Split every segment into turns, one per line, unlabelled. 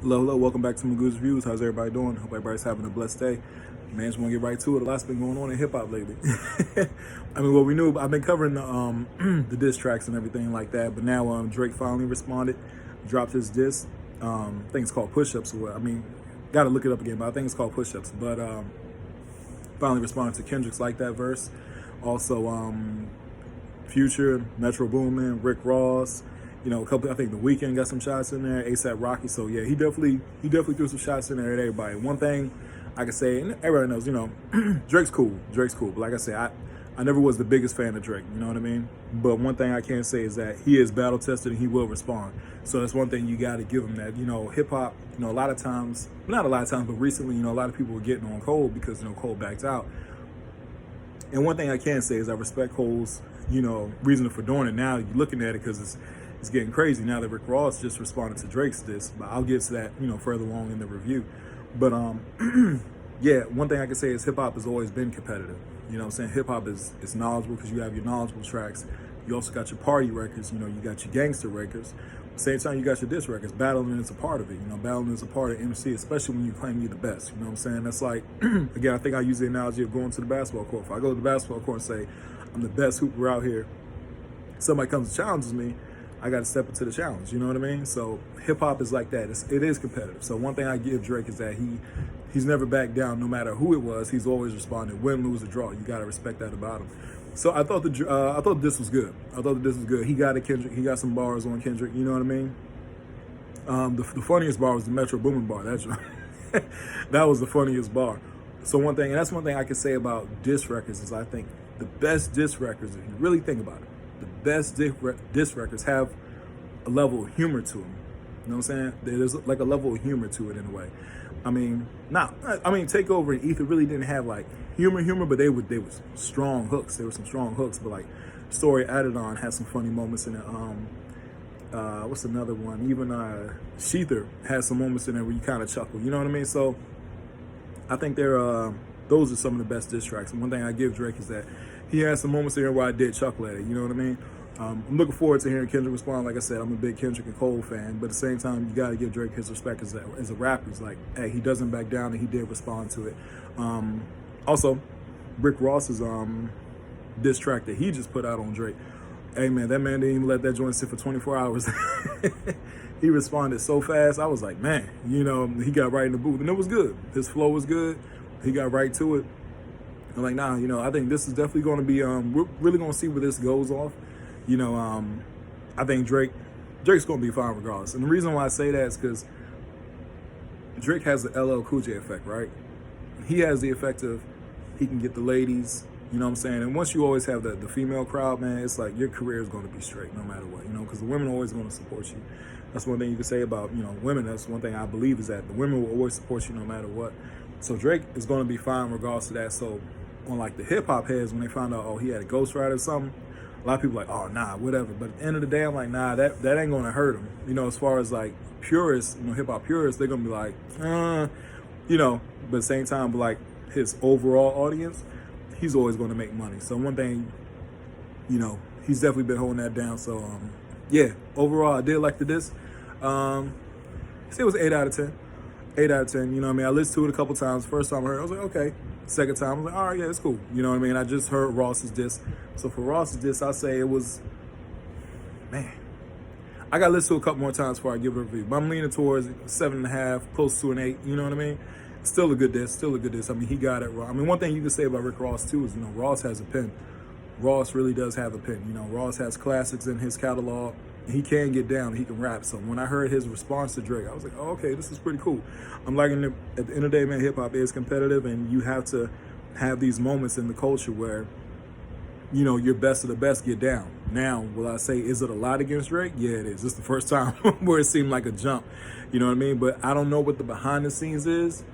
Hello, welcome back to Magoo's Reviews. How's everybody doing? Hope everybody's having a blessed day. Man, just want to get right to it. A lot's been going on in hip hop lately. I mean, what we knew, I've been covering the the diss tracks and everything like that, but now Drake finally responded, dropped his diss. I think it's called Push Ups. I mean, got to look it up again, but I think it's called Push Ups. But finally responded to Kendrick's Like That verse. Also, Future, Metro Boomin, Rick Ross. You know, a couple. I think The Weeknd got some shots in there. ASAP Rocky. So yeah, he definitely threw some shots in there at everybody. One thing I can say, and everybody knows, you know, Drake's cool. Drake's cool. But like I said, I never was the biggest fan of Drake. You know what I mean? But one thing I can say is that he is battle tested and he will respond. So that's one thing you got to give him. That, you know, hip hop. You know, a lot of times, not a lot of times, but recently, you know, a lot of people were getting on Cole because, you know, Cole backed out. And one thing I can say is I respect Cole's, you know, reason for doing it. Now you're looking at it because it's getting crazy now that Rick Ross just responded to Drake's diss. But I'll get to that, you know, further along in the review. But yeah, one thing I can say is hip hop has always been competitive. You know what I'm saying? Hip hop is knowledgeable because you have your knowledgeable tracks. You also got your party records. You know, you got your gangster records. Same time you got your diss records. Battling is a part of it. You know, battling is a part of MC, especially when you claim you're the best. You know what I'm saying? That's like, again, I think I use the analogy of going to the basketball court. If I go to the basketball court and say, I'm the best hooper out here, somebody comes and challenges me, I got to step into the challenge. You know what I mean? So hip hop is like that. It is competitive. So one thing I give Drake is that he's never backed down, no matter who it was. He's always responded, win, lose, or draw. You got to respect that about him. So I thought this was good. He got a Kendrick. He got some bars on Kendrick. You know what I mean? The funniest bar was the Metro Boomin bar. That's right. That was the funniest bar. So one thing, and that's one thing I can say about diss records is I think the best diss records, if you really think about it, the best diss records have a level of humor to them. You know what I'm saying? There's like a level of humor to it in a way. I mean, Takeover and Ether really didn't have like humor, but they were strong hooks. There were some strong hooks, but like Story Added On had some funny moments in it. What's another one? Even Sheether had some moments in there where you kind of chuckle. You know what I mean? So I think those are some of the best diss tracks. And one thing I give Drake is that he has some moments in here where I did chuckle at it. You know what I mean? I'm looking forward to hearing Kendrick respond. Like I said, I'm a big Kendrick and Cole fan, but at the same time, you got to give Drake his respect as a rapper. It's like, hey, he doesn't back down, and he did respond to it. Also, Rick Ross's diss track that he just put out on Drake. Hey man, that man didn't even let that joint sit for 24 hours. He responded so fast. I was like, man, you know, he got right in the booth, and it was good. His flow was good. He got right to it. I'm like, nah, you know, I think this is definitely going to be. We're really going to see where this goes off. You know, I think Drake's going to be fine regardless. And the reason why I say that is because Drake has the LL Cool J effect, right? He has the effect of he can get the ladies, you know what I'm saying? And once you always have the female crowd, man, it's like your career is going to be straight no matter what, you know, because the women are always going to support you. That's one thing you can say about, you know, women. That's one thing I believe is that the women will always support you no matter what. So Drake is going to be fine regardless of that. So on like the hip hop heads, when they found out, oh, he had a ghostwriter or something, a lot of people are like, oh, nah, whatever. But at the end of the day, I'm like, nah, that ain't going to hurt him. You know, as far as like purists, you know, hip hop purists, they're going to be like, you know, but at the same time, like his overall audience, he's always going to make money. So one thing, you know, he's definitely been holding that down. So, yeah, overall, I did like the diss. It was 8 out of 10. 8 out of 10, you know what I mean? I listened to it a couple times. First time I heard it, I was like, okay. Second time, I was like, all right, yeah, it's cool. You know what I mean? I just heard Ross's diss. So for Ross's diss, I say it was, man, I got to listen to it a couple more times before I give it a review. But I'm leaning towards 7.5, close to an 8, you know what I mean? Still a good diss, I mean, he got it wrong. I mean, one thing you can say about Rick Ross, too, is, you know, Ross has a pen. Ross really does have a pen. You know, Ross has classics in his catalog. He can get down, he can rap. So when I heard his response to Drake, I was like, oh, okay, this is pretty cool. I'm liking it. At the end of the day, man, hip hop is competitive, and you have to have these moments in the culture where, you know, your best of the best get down. Now, will I say, is it a lot against Drake? Yeah, it is. This is the first time where it seemed like a jump. You know what I mean? But I don't know what the behind the scenes is,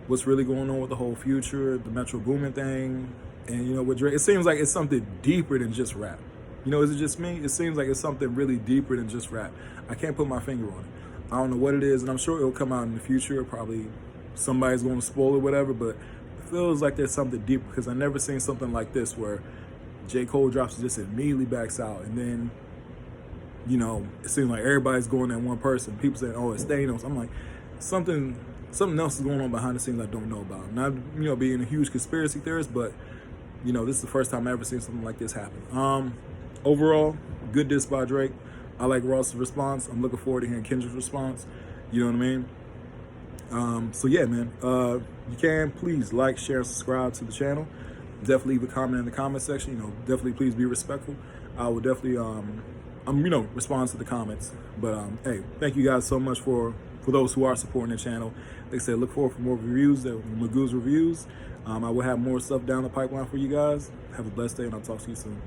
what's really going on with the whole Future, the Metro Boomin thing, and, you know, with Drake. It seems like it's something deeper than just rap. You know, is it just me? It seems like it's something really deeper than just rap. I can't put my finger on it. I don't know what it is, and I'm sure it'll come out in the future. Probably somebody's going to spoil it, whatever, but it feels like there's something deeper because I never seen something like this where J. Cole drops it, just immediately backs out, and then, you know, it seems like everybody's going at one person. People saying, oh, it's Thanos. I'm like, something else is going on behind the scenes I don't know about. Not, you know, being a huge conspiracy theorist, but you know, this is the first time I've ever seen something like this happen. Overall, good diss by Drake. I like Ross's response. I'm looking forward to hearing Kendrick's response. You know what I mean? So yeah, man, you can please like, share, and subscribe to the channel. Definitely leave a comment in the comment section. You know, definitely please be respectful. I will definitely, you know, respond to the comments. But hey, thank you guys so much for those who are supporting the channel. Like I said, look forward for more reviews, Magoo's reviews. I will have more stuff down the pipeline for you guys. Have a blessed day, and I'll talk to you soon.